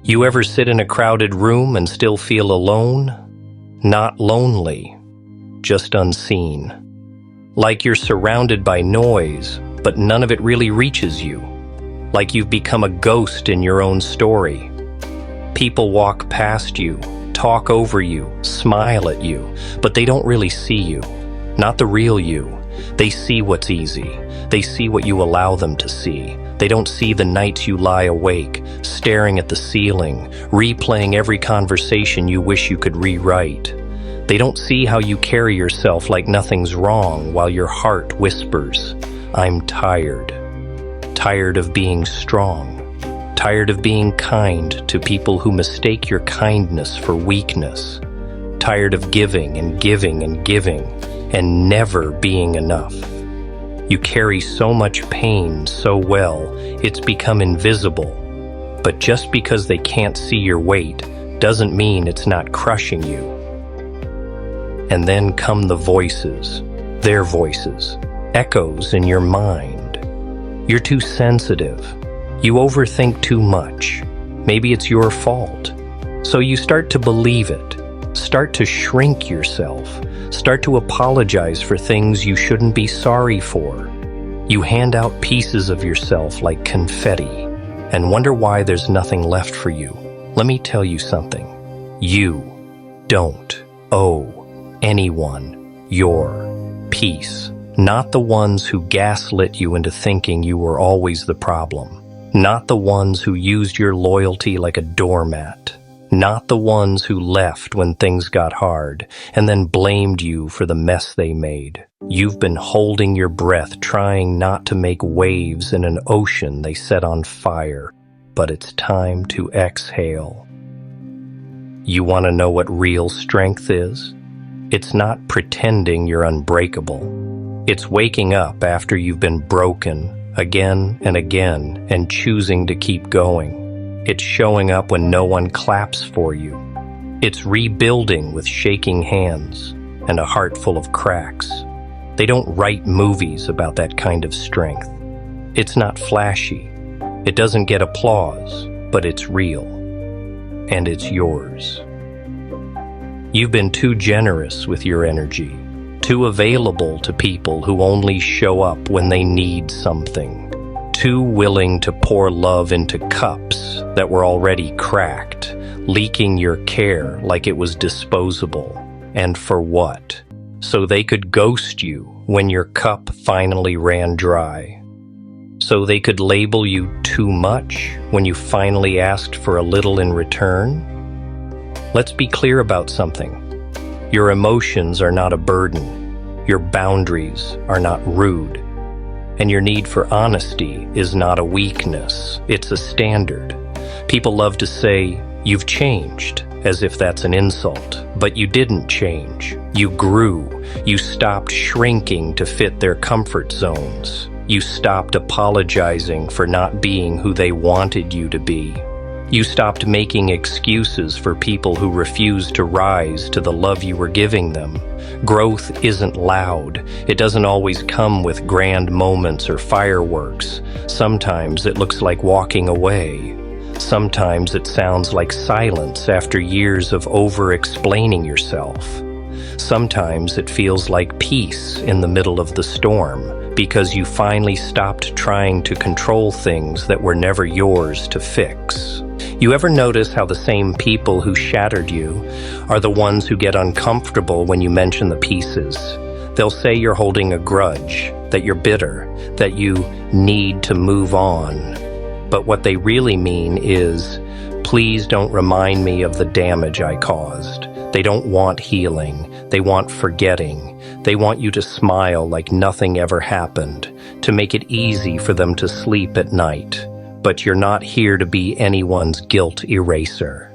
You ever sit in a crowded room and still feel alone? Not lonely, just unseen. Like you're surrounded by noise, but none of it really reaches you. Like you've become a ghost in your own story. People walk past you, talk over you, smile at you, but they don't really see you. Not the real you. They see what's easy. They see what you allow them to see. They don't see the nights you lie awake, staring at the ceiling, replaying every conversation you wish you could rewrite. They don't see how you carry yourself like nothing's wrong while your heart whispers, "I'm tired." Tired of being strong. Tired of being kind to people who mistake your kindness for weakness. Tired of giving and giving and giving and never being enough. You carry so much pain so well, it's become invisible. But just because they can't see your weight doesn't mean it's not crushing you. And then come the voices, their voices, echoes in your mind. You're too sensitive. You overthink too much. Maybe it's your fault. So you start to believe it. Start to shrink yourself. Start to apologize for things you shouldn't be sorry for. You hand out pieces of yourself like confetti and wonder why there's nothing left for you. Let me tell you something. You don't owe anyone your peace. Not the ones who gaslit you into thinking you were always the problem. Not the ones who used your loyalty like a doormat. Not the ones who left when things got hard and then blamed you for the mess they made. You've been holding your breath, trying not to make waves in an ocean they set on fire, but it's time to exhale. You want to know what real strength is? It's not pretending you're unbreakable. It's waking up after you've been broken again and again and choosing to keep going. It's showing up when no one claps for you. It's rebuilding with shaking hands and a heart full of cracks. They don't write movies about that kind of strength. It's not flashy. It doesn't get applause, but it's real. And it's yours. You've been too generous with your energy, too available to people who only show up when they need something. Too willing to pour love into cups that were already cracked, leaking your care like it was disposable. And for what? So they could ghost you when your cup finally ran dry. So they could label you too much when you finally asked for a little in return. Let's be clear about something. Your emotions are not a burden. Your boundaries are not rude. And your need for honesty is not a weakness, it's a standard. People love to say, "You've changed," as if that's an insult. But you didn't change. You grew. You stopped shrinking to fit their comfort zones. You stopped apologizing for not being who they wanted you to be. You stopped making excuses for people who refused to rise to the love you were giving them. Growth isn't loud. It doesn't always come with grand moments or fireworks. Sometimes it looks like walking away. Sometimes it sounds like silence after years of over-explaining yourself. Sometimes it feels like peace in the middle of the storm because you finally stopped trying to control things that were never yours to fix. You ever notice how the same people who shattered you are the ones who get uncomfortable when you mention the pieces? They'll say you're holding a grudge, that you're bitter, that you need to move on. But what they really mean is, please don't remind me of the damage I caused. They don't want healing. They want forgetting. They want you to smile like nothing ever happened, to make it easy for them to sleep at night. But you're not here to be anyone's guilt eraser.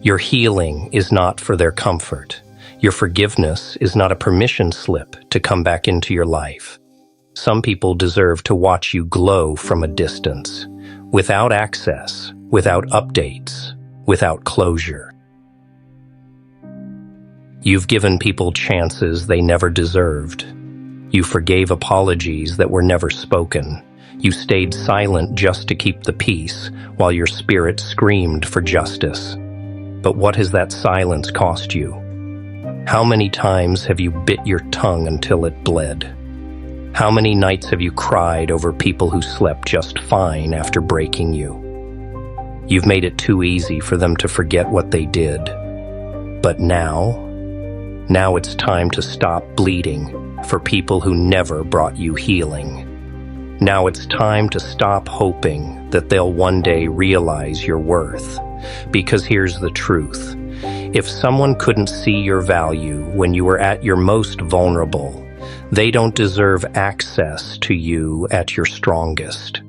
Your healing is not for their comfort. Your forgiveness is not a permission slip to come back into your life. Some people deserve to watch you glow from a distance, without access, without updates, without closure. You've given people chances they never deserved. You forgave apologies that were never spoken. You stayed silent just to keep the peace, while your spirit screamed for justice. But what has that silence cost you? How many times have you bit your tongue until it bled? How many nights have you cried over people who slept just fine after breaking you? You've made it too easy for them to forget what they did. But now it's time to stop bleeding for people who never brought you healing. Now it's time to stop hoping that they'll one day realize your worth. Because here's the truth. If someone couldn't see your value when you were at your most vulnerable, they don't deserve access to you at your strongest.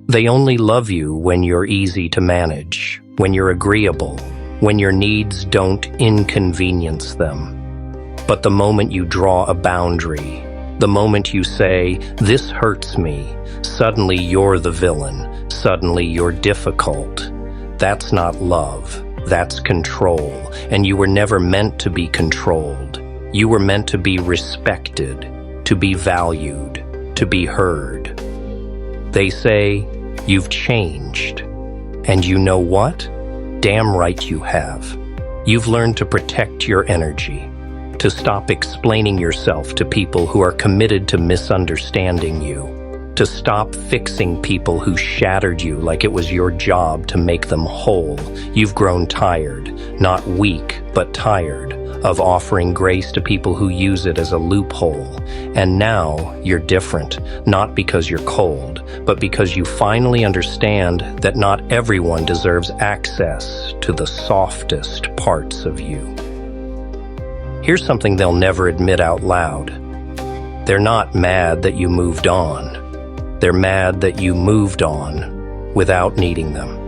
They only love you when you're easy to manage, when you're agreeable, when your needs don't inconvenience them. But the moment you draw a boundary, the moment you say, "This hurts me," suddenly you're the villain, suddenly you're difficult. That's not love, that's control, and you were never meant to be controlled. You were meant to be respected, to be valued, to be heard. They say, "You've changed." And you know what? Damn right you have. You've learned to protect your energy, to stop explaining yourself to people who are committed to misunderstanding you, to stop fixing people who shattered you like it was your job to make them whole. You've grown tired, not weak, but tired, of offering grace to people who use it as a loophole. And now you're different, not because you're cold, but because you finally understand that not everyone deserves access to the softest parts of you. Here's something they'll never admit out loud. They're not mad that you moved on. They're mad that you moved on without needing them.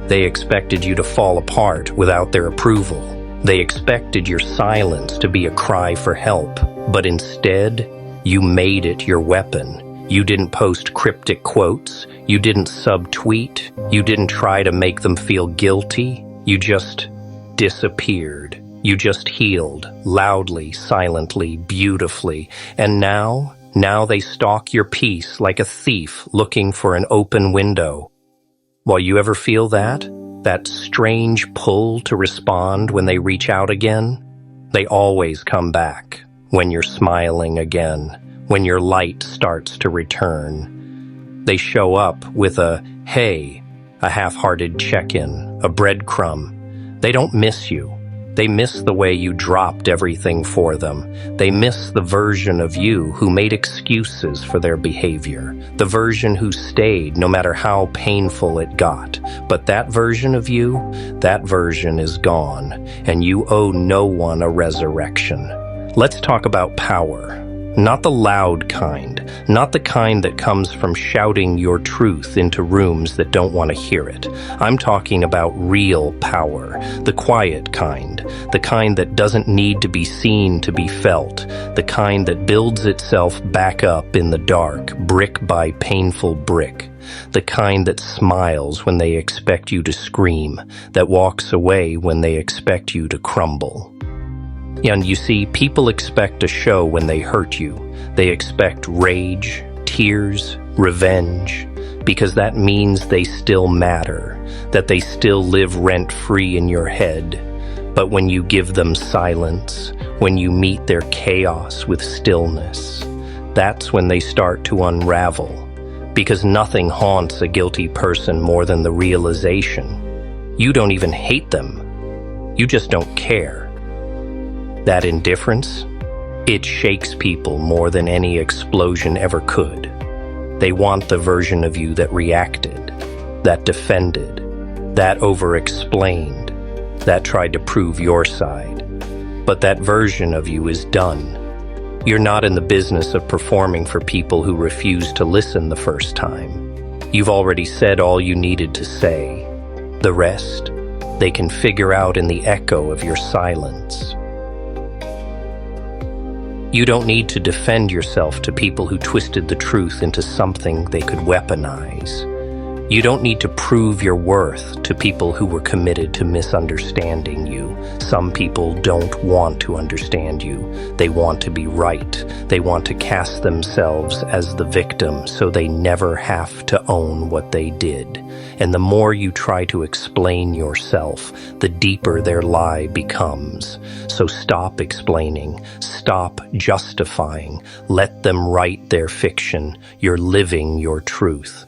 They expected you to fall apart without their approval. They expected your silence to be a cry for help, but instead, you made it your weapon. You didn't post cryptic quotes. You didn't subtweet. You didn't try to make them feel guilty. You just disappeared. You just healed, loudly, silently, beautifully. And now they stalk your peace like a thief looking for an open window. While you ever feel that strange pull to respond when they reach out again, they always come back when you're smiling again, when your light starts to return. They show up with a hey, a half-hearted check-in, a breadcrumb. They don't miss you. They miss the way you dropped everything for them. They miss the version of you who made excuses for their behavior, the version who stayed no matter how painful it got. But that version of you, that version is gone, and you owe no one a resurrection. Let's talk about power. Not the loud kind, not the kind that comes from shouting your truth into rooms that don't want to hear it. I'm talking about real power, the quiet kind, the kind that doesn't need to be seen to be felt, the kind that builds itself back up in the dark, brick by painful brick, the kind that smiles when they expect you to scream, that walks away when they expect you to crumble. And you see, people expect a show when they hurt you. They expect rage, tears, revenge, because that means they still matter, that they still live rent-free in your head. But when you give them silence, when you meet their chaos with stillness, that's when they start to unravel, because nothing haunts a guilty person more than the realization. You don't even hate them. You just don't care. That indifference, it shakes people more than any explosion ever could. They want the version of you that reacted, that defended, that over-explained, that tried to prove your side. But that version of you is done. You're not in the business of performing for people who refuse to listen the first time. You've already said all you needed to say. The rest, they can figure out in the echo of your silence. You don't need to defend yourself to people who twisted the truth into something they could weaponize. You don't need to prove your worth to people who were committed to misunderstanding you. Some people don't want to understand you. They want to be right. They want to cast themselves as the victim so they never have to own what they did. And the more you try to explain yourself, the deeper their lie becomes. So stop explaining. Stop justifying. Let them write their fiction. You're living your truth.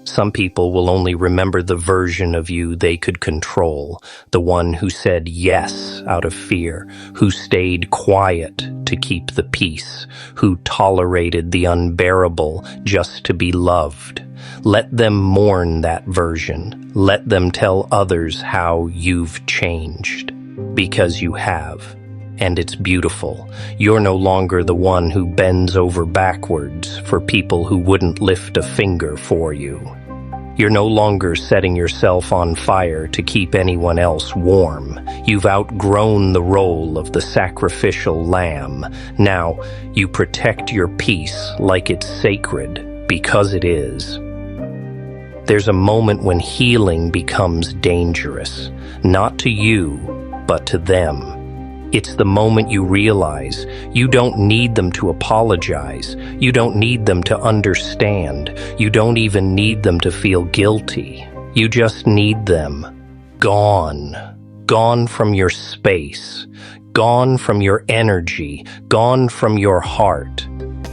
Some people will only remember the version of you they could control, the one who said yes out of fear, who stayed quiet to keep the peace, who tolerated the unbearable just to be loved. Let them mourn that version. Let them tell others how you've changed, because you have. And it's beautiful. You're no longer the one who bends over backwards for people who wouldn't lift a finger for you. You're no longer setting yourself on fire to keep anyone else warm. You've outgrown the role of the sacrificial lamb. Now, you protect your peace like it's sacred, because it is. There's a moment when healing becomes dangerous, not to you, but to them. It's the moment you realize you don't need them to apologize. You don't need them to understand. You don't even need them to feel guilty. You just need them gone. Gone from your space. Gone from your energy. Gone from your heart.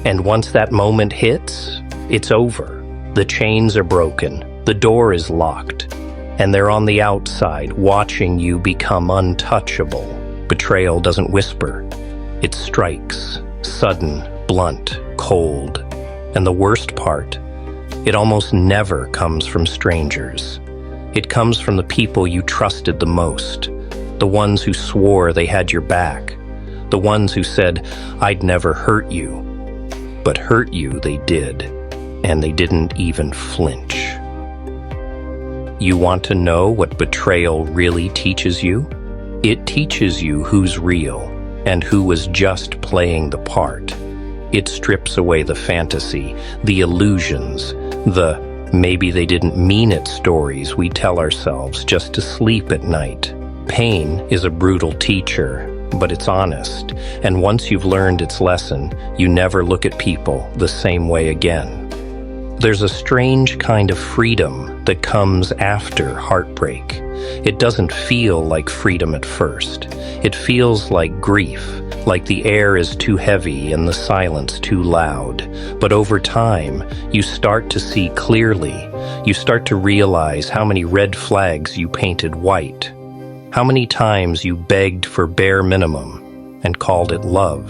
And once that moment hits, it's over. The chains are broken. The door is locked. And they're on the outside watching you become untouchable. Betrayal doesn't whisper. It strikes, sudden, blunt, cold. And the worst part, it almost never comes from strangers. It comes from the people you trusted the most, the ones who swore they had your back, the ones who said, "I'd never hurt you." But hurt you they did, and they didn't even flinch. You want to know what betrayal really teaches you? It teaches you who's real and who was just playing the part. It strips away the fantasy, the illusions, the maybe they didn't mean it stories we tell ourselves just to sleep at night. Pain is a brutal teacher, but it's honest, and once you've learned its lesson, you never look at people the same way again. There's a strange kind of freedom that comes after heartbreak. It doesn't feel like freedom at first. It feels like grief, like the air is too heavy and the silence too loud. But over time, you start to see clearly. You start to realize how many red flags you painted white, how many times you begged for bare minimum and called it love,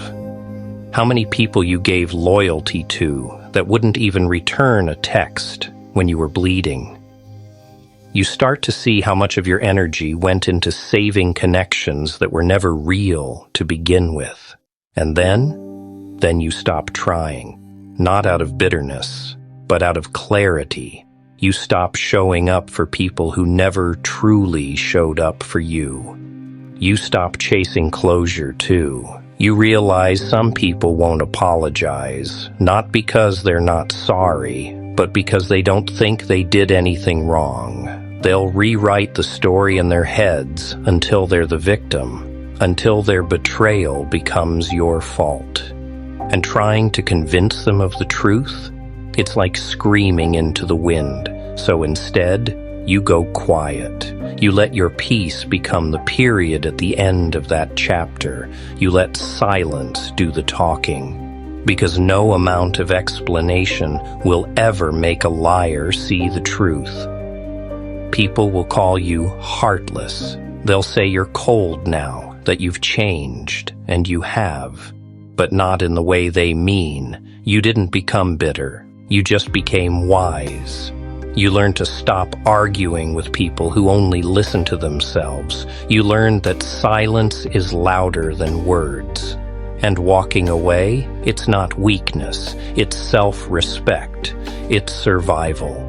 how many people you gave loyalty to that wouldn't even return a text when you were bleeding. You start to see how much of your energy went into saving connections that were never real to begin with. And then you stop trying, not out of bitterness, but out of clarity. You stop showing up for people who never truly showed up for you. You stop chasing closure too. You realize some people won't apologize, not because they're not sorry, but because they don't think they did anything wrong. They'll rewrite the story in their heads until they're the victim, until their betrayal becomes your fault. And trying to convince them of the truth, it's like screaming into the wind. So instead, you go quiet. You let your peace become the period at the end of that chapter. You let silence do the talking. Because no amount of explanation will ever make a liar see the truth. People will call you heartless. They'll say you're cold now, that you've changed, and you have. But not in the way they mean. You didn't become bitter. You just became wise. You learned to stop arguing with people who only listen to themselves. You learned that silence is louder than words. And walking away, it's not weakness. It's self-respect. It's survival.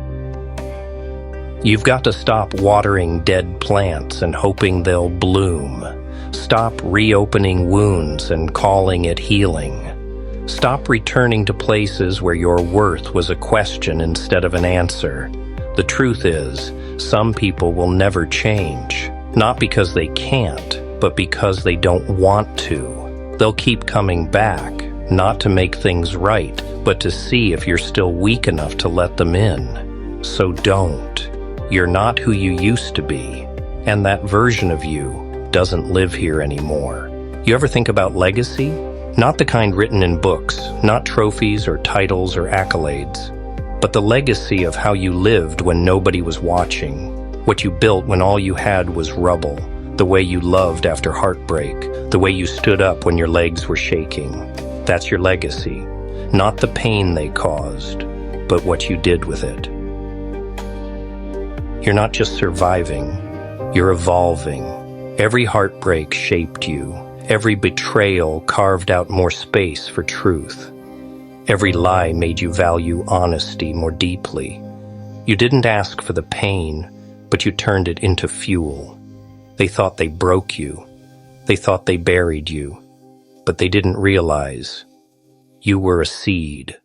You've got to stop watering dead plants and hoping they'll bloom. Stop reopening wounds and calling it healing. Stop returning to places where your worth was a question instead of an answer. The truth is, some people will never change, not because they can't, but because they don't want to. They'll keep coming back, not to make things right, but to see if you're still weak enough to let them in. So don't. You're not who you used to be, and that version of you doesn't live here anymore. You ever think about legacy? Not the kind written in books, not trophies or titles or accolades, but the legacy of how you lived when nobody was watching, what you built when all you had was rubble, the way you loved after heartbreak, the way you stood up when your legs were shaking. That's your legacy, not the pain they caused, but what you did with it. You're not just surviving, you're evolving. Every heartbreak shaped you. Every betrayal carved out more space for truth. Every lie made you value honesty more deeply. You didn't ask for the pain, but you turned it into fuel. They thought they broke you. They thought they buried you. But they didn't realize you were a seed.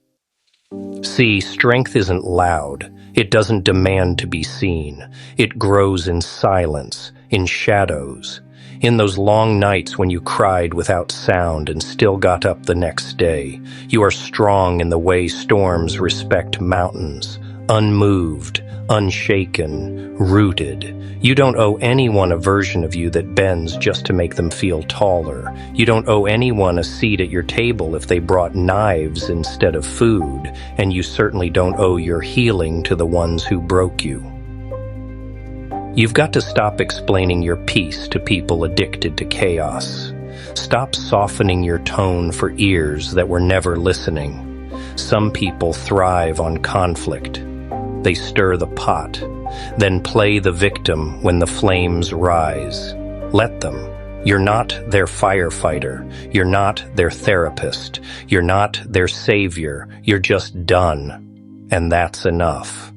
See, strength isn't loud. It doesn't demand to be seen. It grows in silence, in shadows. In those long nights when you cried without sound and still got up the next day, you are strong in the way storms respect mountains, unmoved, unshaken, rooted. You don't owe anyone a version of you that bends just to make them feel taller. You don't owe anyone a seat at your table if they brought knives instead of food, and you certainly don't owe your healing to the ones who broke you. You've got to stop explaining your peace to people addicted to chaos. Stop softening your tone for ears that were never listening. Some people thrive on conflict. They stir the pot, then play the victim when the flames rise. Let them. You're not their firefighter. You're not their therapist. You're not their savior. You're just done. And that's enough.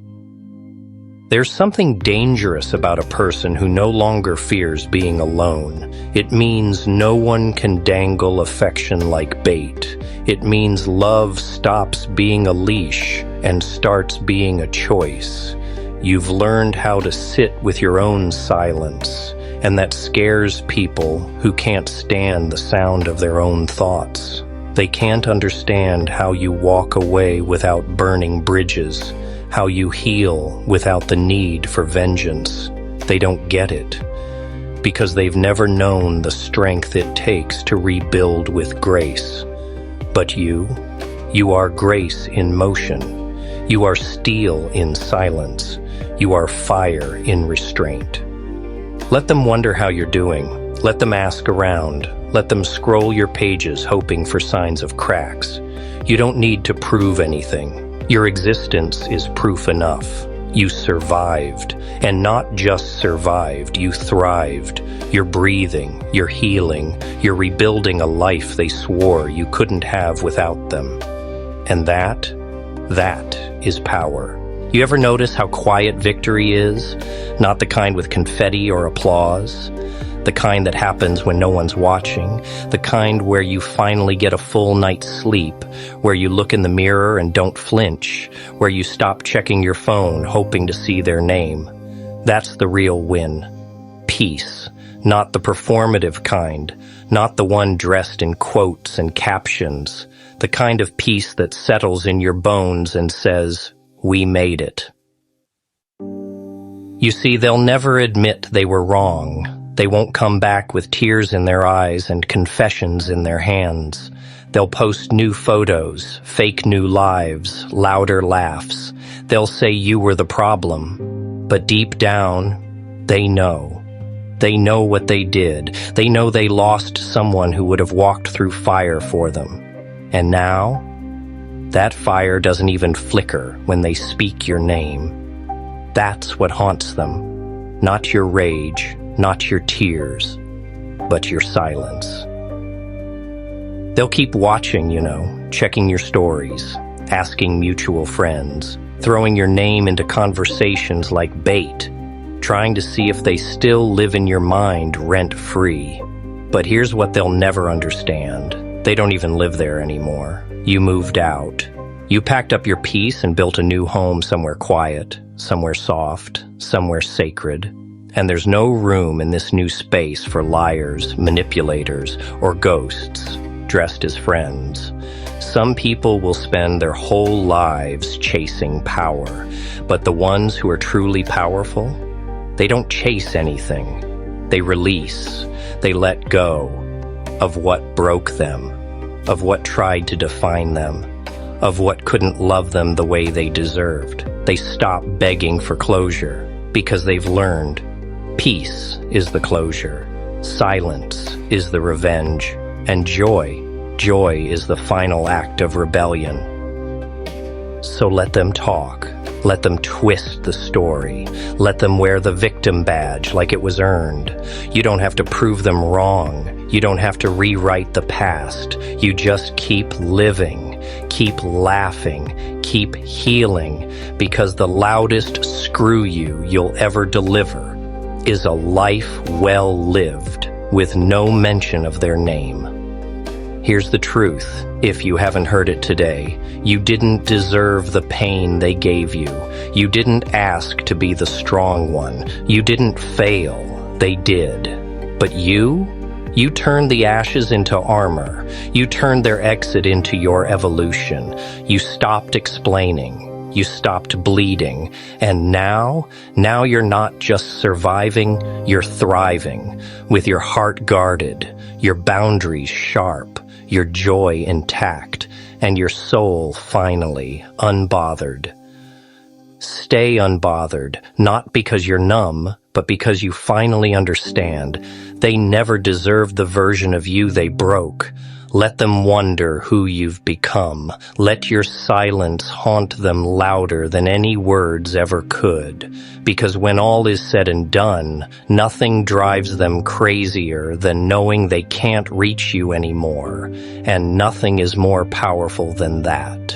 There's something dangerous about a person who no longer fears being alone. It means no one can dangle affection like bait. It means love stops being a leash and starts being a choice. You've learned how to sit with your own silence, and that scares people who can't stand the sound of their own thoughts. They can't understand how you walk away without burning bridges, how you heal without the need for vengeance. They don't get it, because they've never known the strength it takes to rebuild with grace. But you are grace in motion. You are steel in silence. You are fire in restraint. Let them wonder how you're doing. Let them ask around. Let them scroll your pages hoping for signs of cracks. You don't need to prove anything. Your existence is proof enough. You survived, and not just survived, you thrived. You're breathing, you're healing, you're rebuilding a life they swore you couldn't have without them. And that is power. You ever notice how quiet victory is? Not the kind with confetti or applause. The kind that happens when no one's watching. The kind where you finally get a full night's sleep. Where you look in the mirror and don't flinch. Where you stop checking your phone hoping to see their name. That's the real win. Peace. Not the performative kind. Not the one dressed in quotes and captions. The kind of peace that settles in your bones and says, "We made it." You see, they'll never admit they were wrong. They won't come back with tears in their eyes and confessions in their hands. They'll post new photos, fake new lives, louder laughs. They'll say you were the problem. But deep down, they know. They know what they did. They know they lost someone who would have walked through fire for them. And now, that fire doesn't even flicker when they speak your name. That's what haunts them. Not your rage, not your tears, but your silence. They'll keep watching, checking your stories, asking mutual friends, throwing your name into conversations like bait, trying to see if they still live in your mind rent-free. But here's what they'll never understand. They don't even live there anymore. You moved out. You packed up your peace and built a new home somewhere quiet, somewhere soft, somewhere sacred. And there's no room in this new space for liars, manipulators, or ghosts dressed as friends. Some people will spend their whole lives chasing power, but the ones who are truly powerful, they don't chase anything. They release, they let go of what broke them, of what tried to define them, of what couldn't love them the way they deserved. They stop begging for closure because they've learned peace is the closure, silence is the revenge, and joy is the final act of rebellion. So let them talk. Let them twist the story. Let them wear the victim badge like it was earned. You don't have to prove them wrong. You don't have to rewrite the past. You just keep living, keep laughing, keep healing, because the loudest screw you'll ever deliver is a life well lived with no mention of their name. Here's the truth, if you haven't heard it today. You didn't deserve the pain they gave you. You didn't ask to be the strong one. You didn't fail. They did. But you turned the ashes into armor. You turned their exit into your evolution. You stopped explaining. You stopped bleeding. And now you're not just surviving, you're thriving, with your heart guarded, your boundaries sharp, your joy intact, and your soul finally unbothered. Stay unbothered, not because you're numb, but because you finally understand. They never deserved the version of you they broke. Let them wonder who you've become. Let your silence haunt them louder than any words ever could. Because when all is said and done, nothing drives them crazier than knowing they can't reach you anymore. And nothing is more powerful than that.